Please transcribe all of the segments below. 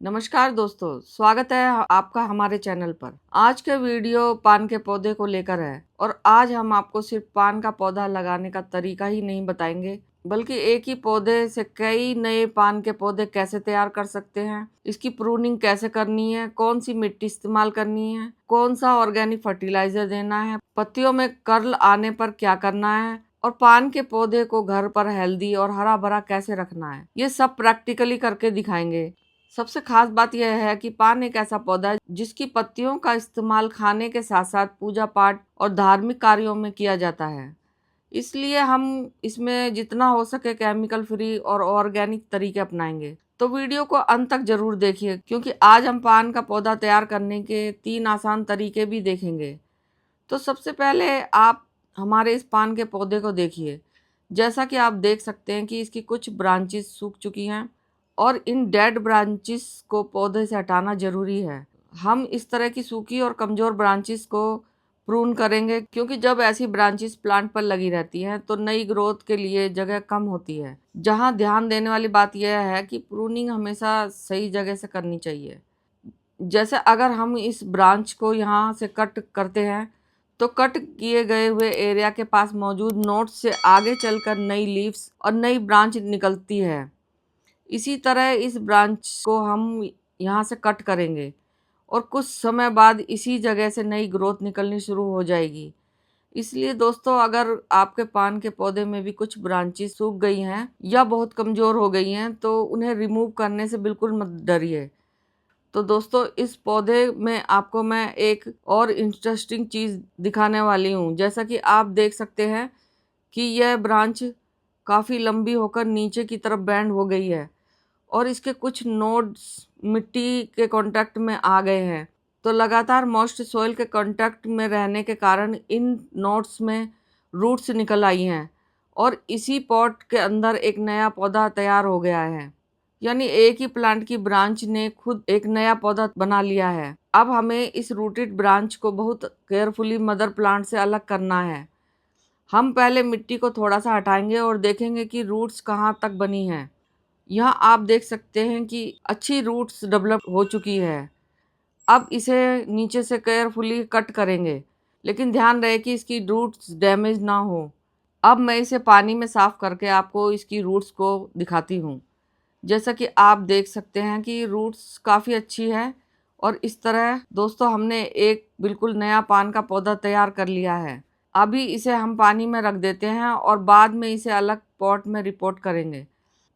नमस्कार दोस्तों, स्वागत है आपका हमारे चैनल पर। आज का वीडियो पान के पौधे को लेकर है और आज हम आपको सिर्फ पान का पौधा लगाने का तरीका ही नहीं बताएंगे, बल्कि एक ही पौधे से कई नए पान के पौधे कैसे तैयार कर सकते हैं, इसकी प्रूनिंग कैसे करनी है, कौन सी मिट्टी इस्तेमाल करनी है, कौन सा ऑर्गेनिक फर्टिलाइजर देना है, पत्तियों में कर्ल आने पर क्या करना है और पान के पौधे को घर पर हेल्दी और हरा भरा कैसे रखना है, ये सब प्रैक्टिकली करके दिखाएंगे। सबसे खास बात यह है कि पान एक ऐसा पौधा है जिसकी पत्तियों का इस्तेमाल खाने के साथ साथ पूजा पाठ और धार्मिक कार्यों में किया जाता है। इसलिए हम इसमें जितना हो सके केमिकल फ्री और ऑर्गेनिक तरीके अपनाएंगे। तो वीडियो को अंत तक जरूर देखिए, क्योंकि आज हम पान का पौधा तैयार करने के 3 आसान तरीके भी देखेंगे। तो सबसे पहले आप हमारे इस पान के पौधे को देखिए। जैसा कि आप देख सकते हैं कि इसकी कुछ ब्रांचेस सूख चुकी हैं और इन डेड ब्रांचेस को पौधे से हटाना जरूरी है। हम इस तरह की सूखी और कमज़ोर ब्रांचेस को प्रून करेंगे, क्योंकि जब ऐसी ब्रांचेस प्लांट पर लगी रहती हैं तो नई ग्रोथ के लिए जगह कम होती है। जहां ध्यान देने वाली बात यह है कि प्रूनिंग हमेशा सही जगह से करनी चाहिए। जैसे अगर हम इस ब्रांच को यहाँ से कट करते हैं तो कट किए गए हुए एरिया के पास मौजूद नोट से आगे चलकर नई लीव्स और नई ब्रांच निकलती है। इसी तरह इस ब्रांच को हम यहाँ से कट करेंगे और कुछ समय बाद इसी जगह से नई ग्रोथ निकलनी शुरू हो जाएगी। इसलिए दोस्तों, अगर आपके पान के पौधे में भी कुछ ब्रांचेस सूख गई हैं या बहुत कमज़ोर हो गई हैं तो उन्हें रिमूव करने से बिल्कुल मत डरिए। तो दोस्तों, इस पौधे में आपको मैं एक और इंटरेस्टिंग चीज़ दिखाने वाली हूँ। जैसा कि आप देख सकते हैं कि यह ब्रांच काफ़ी लंबी होकर नीचे की तरफ बैंड हो गई है और इसके कुछ नोड्स मिट्टी के कांटेक्ट में आ गए हैं। तो लगातार मॉइस्ट सॉइल के कांटेक्ट में रहने के कारण इन नोड्स में रूट्स निकल आई हैं और इसी पॉट के अंदर एक नया पौधा तैयार हो गया है। यानी एक ही प्लांट की ब्रांच ने खुद एक नया पौधा बना लिया है। अब हमें इस रूटेड ब्रांच को बहुत केयरफुली मदर प्लांट से अलग करना है। हम पहले मिट्टी को थोड़ा सा हटाएंगे और देखेंगे कि रूट्स कहाँ तक बनी हैं। यहाँ आप देख सकते हैं कि अच्छी रूट्स डेवलप हो चुकी है। अब इसे नीचे से केयरफुली कट करेंगे, लेकिन ध्यान रहे कि इसकी रूट्स डैमेज ना हो। अब मैं इसे पानी में साफ करके आपको इसकी रूट्स को दिखाती हूँ। जैसा कि आप देख सकते हैं कि रूट्स काफ़ी अच्छी है और इस तरह दोस्तों हमने एक बिल्कुल नया पान का पौधा तैयार कर लिया है। अभी इसे हम पानी में रख देते हैं और बाद में इसे अलग पॉट में रिपोर्ट करेंगे।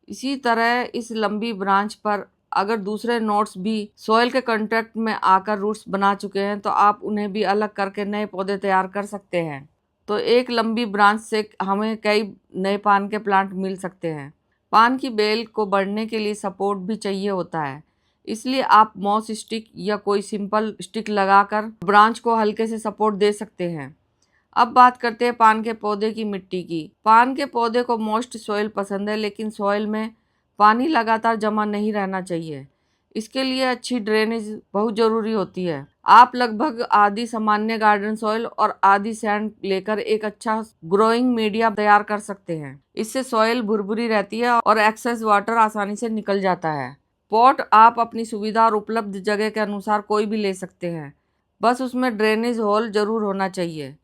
इसी तरह इस लंबी ब्रांच पर अगर दूसरे नोट्स भी सॉइल के कांटेक्ट में आकर रूट्स बना चुके हैं तो आप उन्हें भी अलग करके नए पौधे तैयार कर सकते हैं। तो एक लंबी ब्रांच से हमें कई नए पान के प्लांट मिल सकते हैं। पान की बेल को बढ़ने के लिए सपोर्ट भी चाहिए होता है, इसलिए आप मॉस स्टिक या कोई सिंपल स्टिक लगाकर ब्रांच को हल्के से सपोर्ट दे सकते हैं। अब बात करते हैं पान के पौधे की मिट्टी की। पान के पौधे को मॉइस्ट सॉइल पसंद है, लेकिन सॉइल में पानी लगातार जमा नहीं रहना चाहिए। इसके लिए अच्छी ड्रेनेज बहुत ज़रूरी होती है। आप लगभग आधी सामान्य गार्डन सॉइल और आधी सैंड लेकर एक अच्छा ग्रोइंग मीडिया तैयार कर सकते हैं। इससे सॉइल भुरभुरी रहती है और एक्सेस वाटर आसानी से निकल जाता है। पॉट आप अपनी सुविधा और उपलब्ध जगह के अनुसार कोई भी ले सकते हैं, बस उसमें ड्रेनेज होल जरूर होना चाहिए।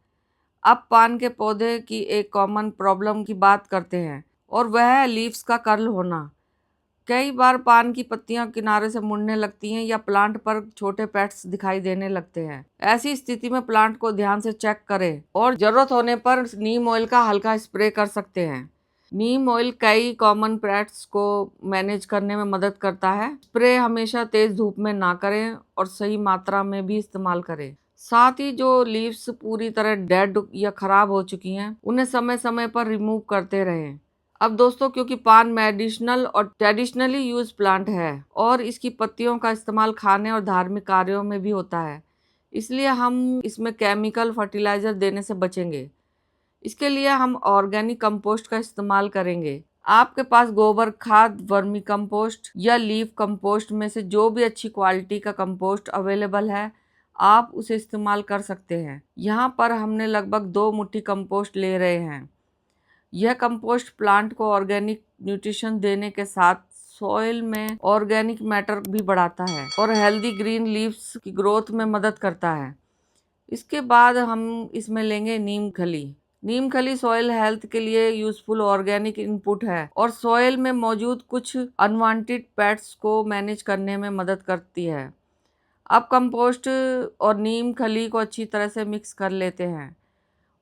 अब पान के पौधे की एक कॉमन प्रॉब्लम की बात करते हैं और वह है लीव्स का कर्ल होना। कई बार पान की पत्तियां किनारे से मुड़ने लगती हैं या प्लांट पर छोटे पैट्स दिखाई देने लगते हैं। ऐसी स्थिति में प्लांट को ध्यान से चेक करें और जरूरत होने पर नीम ऑयल का हल्का स्प्रे कर सकते हैं। नीम ऑयल कई कॉमन पैट्स को मैनेज करने में मदद करता है। स्प्रे हमेशा तेज धूप में ना करें और सही मात्रा में भी इस्तेमाल करें। साथ ही जो लीव्स पूरी तरह डेड या खराब हो चुकी हैं उन्हें समय समय पर रिमूव करते रहें। अब दोस्तों, क्योंकि पान मेडिसिनल और ट्रेडिशनली यूज प्लांट है और इसकी पत्तियों का इस्तेमाल खाने और धार्मिक कार्यों में भी होता है, इसलिए हम इसमें केमिकल फर्टिलाइजर देने से बचेंगे। इसके लिए हम ऑर्गेनिक कंपोस्ट का इस्तेमाल करेंगे। आपके पास गोबर खाद, वर्मी कंपोस्ट या लीफ कंपोस्ट में से जो भी अच्छी क्वालिटी का कंपोस्ट अवेलेबल है, आप उसे इस्तेमाल कर सकते हैं। यहाँ पर हमने लगभग 2 मुट्ठी कंपोस्ट ले रहे हैं। यह कंपोस्ट प्लांट को ऑर्गेनिक न्यूट्रिशन देने के साथ सॉइल में ऑर्गेनिक मैटर भी बढ़ाता है और हेल्दी ग्रीन लीव्स की ग्रोथ में मदद करता है। इसके बाद हम इसमें लेंगे नीम खली। नीम खली सॉइल हेल्थ के लिए यूजफुल ऑर्गेनिक इनपुट है और सॉइल में मौजूद कुछ अनवांटेड पेट्स को मैनेज करने में मदद करती है। अब कंपोस्ट और नीम खली को अच्छी तरह से मिक्स कर लेते हैं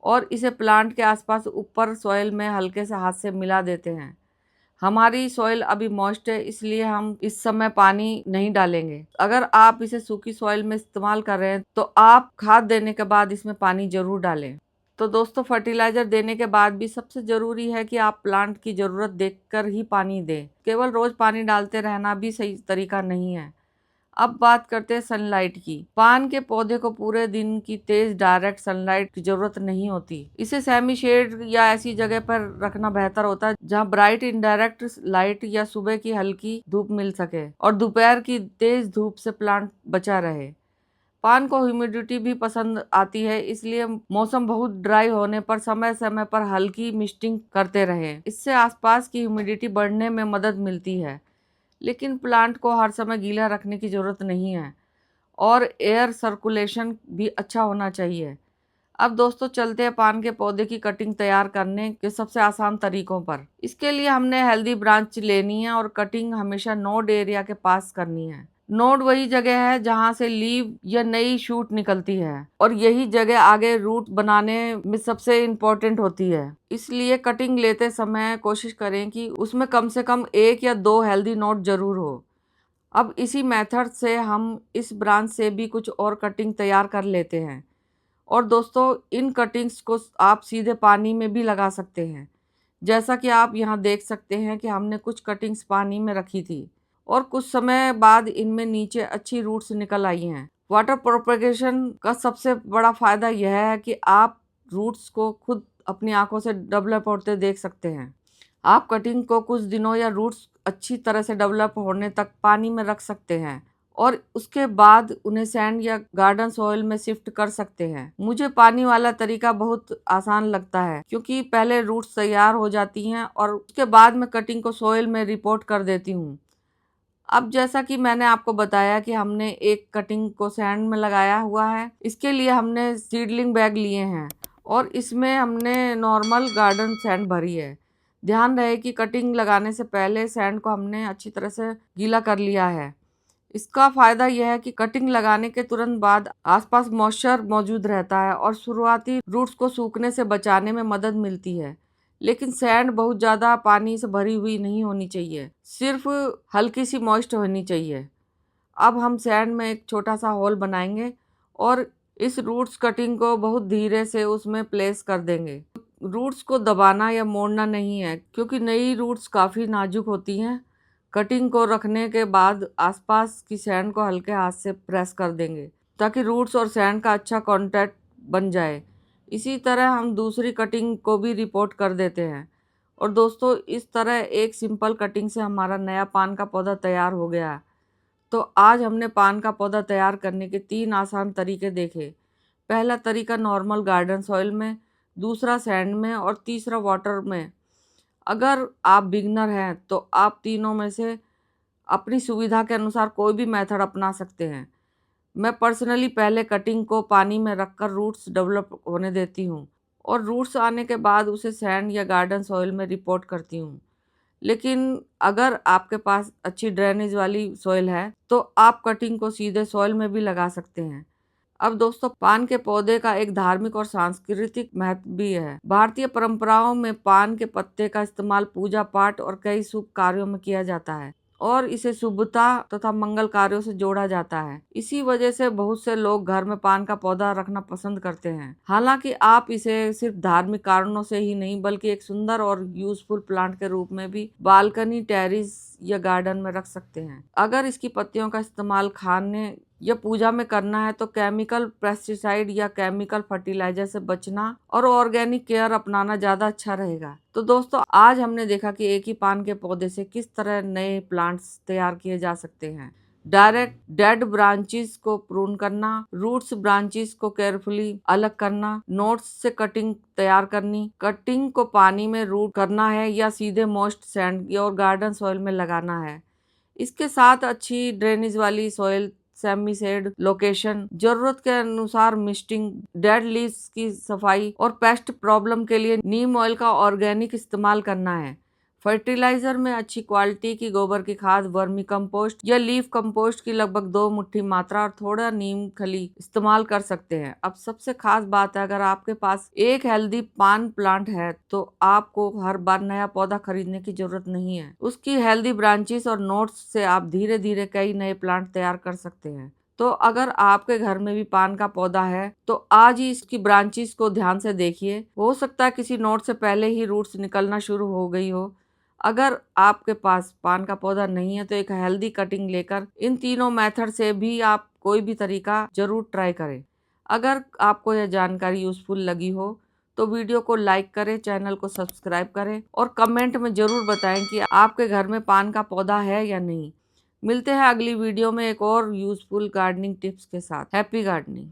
और इसे प्लांट के आसपास ऊपर सॉइल में हल्के से हाथ से मिला देते हैं। हमारी सॉइल अभी मॉइस्ट है, इसलिए हम इस समय पानी नहीं डालेंगे। अगर आप इसे सूखी सॉइल में इस्तेमाल कर रहे हैं तो आप खाद देने के बाद इसमें पानी जरूर डालें। तो दोस्तों, फर्टिलाइजर देने के बाद भी सबसे जरूरी है कि आप प्लांट की जरूरत देखकर ही पानी दें। केवल रोज पानी डालते रहना भी सही तरीका नहीं है। अब बात करते हैं सनलाइट की। पान के पौधे को पूरे दिन की तेज डायरेक्ट सनलाइट की जरूरत नहीं होती। इसे सेमी शेड या ऐसी जगह पर रखना बेहतर होता है जहां ब्राइट इनडायरेक्ट लाइट या सुबह की हल्की धूप मिल सके और दोपहर की तेज धूप से प्लांट बचा रहे। पान को ह्यूमिडिटी भी पसंद आती है, इसलिए मौसम बहुत ड्राई होने पर समय समय पर हल्की मिस्टिंग करते रहें। इससे आसपास की ह्यूमिडिटी बढ़ने में मदद मिलती है, लेकिन प्लांट को हर समय गीला रखने की ज़रूरत नहीं है और एयर सर्कुलेशन भी अच्छा होना चाहिए। अब दोस्तों, चलते हैं पान के पौधे की कटिंग तैयार करने के सबसे आसान तरीकों पर। इसके लिए हमने हेल्दी ब्रांच लेनी है और कटिंग हमेशा नोड एरिया के पास करनी है। नोड वही जगह है जहां से लीव या नई शूट निकलती है और यही जगह आगे रूट बनाने में सबसे इम्पोर्टेंट होती है। इसलिए कटिंग लेते समय कोशिश करें कि उसमें कम से कम 1 या 2 हेल्दी नोड जरूर हो। अब इसी मेथड से हम इस ब्रांच से भी कुछ और कटिंग तैयार कर लेते हैं। और दोस्तों, इन कटिंग्स को आप सीधे पानी में भी लगा सकते हैं। जैसा कि आप यहाँ देख सकते हैं कि हमने कुछ कटिंग्स पानी में रखी थी और कुछ समय बाद इनमें नीचे अच्छी रूट्स निकल आई हैं। वाटर प्रोपगेशन का सबसे बड़ा फायदा यह है कि आप रूट्स को खुद अपनी आंखों से डेवलप होते देख सकते हैं। आप कटिंग को कुछ दिनों या रूट्स अच्छी तरह से डेवलप होने तक पानी में रख सकते हैं और उसके बाद उन्हें सैंड या गार्डन सॉइल में शिफ्ट कर सकते हैं। मुझे पानी वाला तरीका बहुत आसान लगता है क्योंकि पहले रूट्स तैयार हो जाती हैं और उसके बाद मैं कटिंग को सॉइल में रिपोर्ट कर देती हूँ। अब जैसा कि मैंने आपको बताया कि हमने एक कटिंग को सैंड में लगाया हुआ है, इसके लिए हमने सीडलिंग बैग लिए हैं और इसमें हमने नॉर्मल गार्डन सैंड भरी है। ध्यान रहे कि कटिंग लगाने से पहले सैंड को हमने अच्छी तरह से गीला कर लिया है। इसका फायदा यह है कि कटिंग लगाने के तुरंत बाद आसपास मॉइस्चर मौजूद रहता है और शुरुआती रूट्स को सूखने से बचाने में मदद मिलती है। लेकिन सैंड बहुत ज़्यादा पानी से भरी हुई नहीं होनी चाहिए, सिर्फ हल्की सी मॉइस्ट होनी चाहिए। अब हम सैंड में एक छोटा सा होल बनाएंगे और इस रूट्स कटिंग को बहुत धीरे से उसमें प्लेस कर देंगे। रूट्स को दबाना या मोड़ना नहीं है क्योंकि नई रूट्स काफ़ी नाजुक होती हैं। कटिंग को रखने के बाद आसपास की सैंड को हल्के हाथ से प्रेस कर देंगे ताकि रूट्स और सैंड का अच्छा कांटेक्ट बन जाए। इसी तरह हम दूसरी कटिंग को भी रिपोर्ट कर देते हैं। और दोस्तों, इस तरह एक सिंपल कटिंग से हमारा नया पान का पौधा तैयार हो गया। तो आज हमने पान का पौधा तैयार करने के 3 आसान तरीके देखे। पहला तरीका नॉर्मल गार्डन सॉइल में, दूसरा सैंड में और तीसरा वाटर में। अगर आप बिगनर हैं तो आप तीनों में से अपनी सुविधा के अनुसार कोई भी मेथड अपना सकते हैं। मैं पर्सनली पहले कटिंग को पानी में रखकर रूट्स डेवलप होने देती हूँ और रूट्स आने के बाद उसे सैंड या गार्डन सॉइल में रिपोर्ट करती हूँ। लेकिन अगर आपके पास अच्छी ड्रेनेज वाली सॉइल है तो आप कटिंग को सीधे सॉइल में भी लगा सकते हैं। अब दोस्तों, पान के पौधे का एक धार्मिक और सांस्कृतिक महत्व भी है। भारतीय परंपराओं में पान के पत्ते का इस्तेमाल पूजा पाठ और कई शुभ कार्यों में किया जाता है और इसे शुभता तथा मंगल कार्यों से जोड़ा जाता है। इसी वजह से बहुत से लोग घर में पान का पौधा रखना पसंद करते हैं। हालांकि आप इसे सिर्फ धार्मिक कारणों से ही नहीं बल्कि एक सुंदर और यूजफुल प्लांट के रूप में भी बालकनी, टेरिस या गार्डन में रख सकते हैं। अगर इसकी पत्तियों का इस्तेमाल खाने या पूजा में करना है तो केमिकल पेस्टिसाइड या केमिकल फर्टिलाइजर से बचना और ऑर्गेनिक केयर अपनाना ज़्यादा अच्छा रहेगा। तो दोस्तों, आज हमने देखा कि एक ही पान के पौधे से किस तरह नए प्लांट्स तैयार किए जा सकते हैं। डायरेक्ट डेड ब्रांचेस को प्रून करना, रूट्स ब्रांचेस को केयरफुली अलग करना, नोट्स से कटिंग तैयार करनी, कटिंग को पानी में रूट करना है या सीधे मॉइस्ट सैंड और गार्डन सॉइल में लगाना है। इसके साथ अच्छी ड्रेनेज वाली सॉइल, सेमी सेड लोकेशन, जरूरत के अनुसार मिस्टिंग, डेड लीव्स की सफाई और पेस्ट प्रॉब्लम के लिए नीम ऑयल का ऑर्गेनिक इस्तेमाल करना है। फर्टिलाइजर में अच्छी क्वालिटी की गोबर की खाद, वर्मी कंपोस्ट या लीफ कंपोस्ट की लगभग 2 मुट्ठी मात्रा और थोड़ा नीम खली इस्तेमाल कर सकते हैं। अब सबसे खास बात है, अगर आपके पास एक हेल्दी पान प्लांट है तो आपको हर बार नया पौधा खरीदने की जरूरत नहीं है। उसकी हेल्दी ब्रांचेस और नोट्स से आप धीरे धीरे कई नए प्लांट तैयार कर सकते हैं। तो अगर आपके घर में भी पान का पौधा है तो आज ही इसकी ब्रांचेस को ध्यान से देखिए। हो सकता है किसी नोट से पहले ही रूट्स निकलना शुरू हो गई हो। अगर आपके पास पान का पौधा नहीं है तो एक हेल्दी कटिंग लेकर इन तीनों मेथड से भी आप कोई भी तरीका जरूर ट्राई करें। अगर आपको यह जानकारी यूजफुल लगी हो तो वीडियो को लाइक करें, चैनल को सब्सक्राइब करें और कमेंट में जरूर बताएं कि आपके घर में पान का पौधा है या नहीं। मिलते हैं अगली वीडियो में एक और यूजफुल गार्डनिंग टिप्स के साथ। Happy gardening.